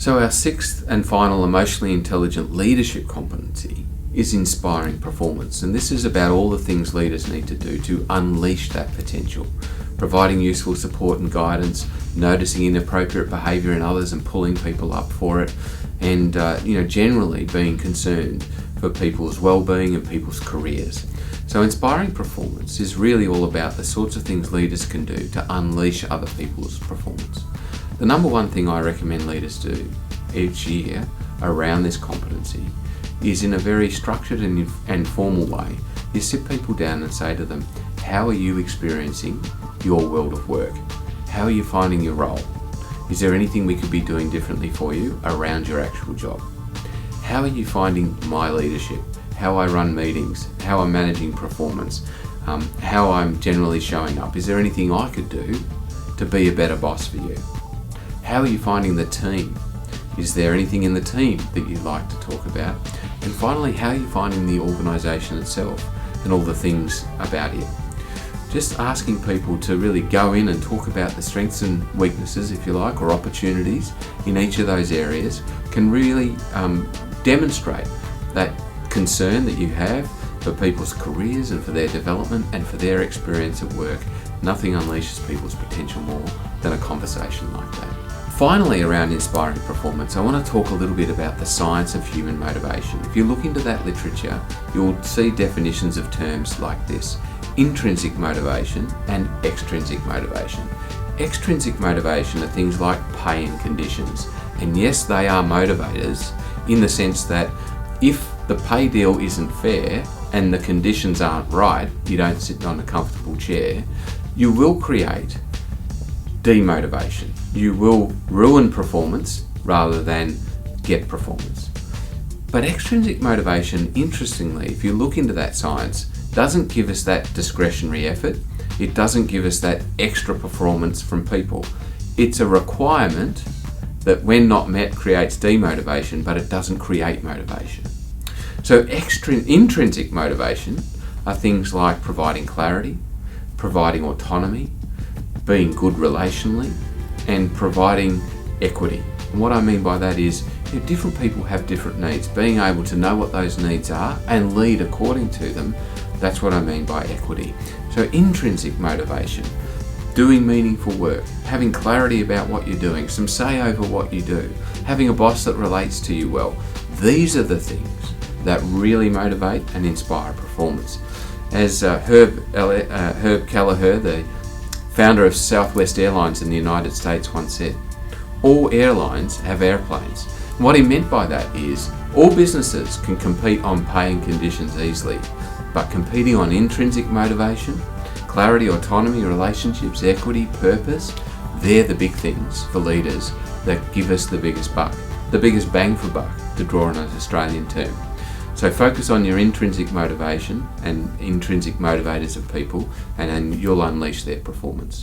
So our sixth and final emotionally intelligent leadership competency is inspiring performance. And this is about all the things leaders need to do to unleash that potential. Providing useful support and guidance, noticing inappropriate behaviour in others and pulling people up for it, and generally being concerned for people's well-being and people's careers. So inspiring performance is really all about the sorts of things leaders can do to unleash other people's performance. The number one thing I recommend leaders do each year around this competency is, in a very structured and formal way, is sit people down and say to them, how are you experiencing your world of work? How are you finding your role? Is there anything we could be doing differently for you around your actual job? How are you finding my leadership? How I run meetings? How I'm managing performance? How I'm generally showing up? Is there anything I could do to be a better boss for you? How are you finding the team? Is there anything in the team that you'd like to talk about? And finally, how are you finding the organisation itself and all the things about it? Just asking people to really go in and talk about the strengths and weaknesses, if you like, or opportunities in each of those areas can really demonstrate that concern that you have for people's careers and for their development and for their experience at work. Nothing unleashes people's potential more than a conversation like that. Finally, around inspiring performance, I want to talk a little bit about the science of human motivation. If you look into that literature, you'll see definitions of terms like this: intrinsic motivation and extrinsic motivation. Extrinsic motivation are things like pay and conditions. And yes, they are motivators in the sense that if the pay deal isn't fair and the conditions aren't right, you don't sit on a comfortable chair, you will create demotivation. You will ruin performance rather than get performance. But extrinsic motivation, interestingly, if you look into that science, doesn't give us that discretionary effort. It doesn't give us that extra performance from people. It's a requirement that, when not met, creates demotivation, but it doesn't create motivation. So intrinsic motivation are things like providing clarity, providing autonomy, being good relationally, and providing equity. And what I mean by that is, different people have different needs. Being able to know what those needs are and lead according to them, that's what I mean by equity. So intrinsic motivation, doing meaningful work, having clarity about what you're doing, some say over what you do, having a boss that relates to you well. These are the things that really motivate and inspire performance. As Herb Kelleher, the founder of Southwest Airlines in the United States, once said, all airlines have airplanes. And what he meant by that is, all businesses can compete on pay and conditions easily, but competing on intrinsic motivation, clarity, autonomy, relationships, equity, purpose, they're the big things for leaders that give us the biggest buck, the biggest bang for buck, to draw on an Australian term. So focus on your intrinsic motivation and intrinsic motivators of people, and then you'll unleash their performance.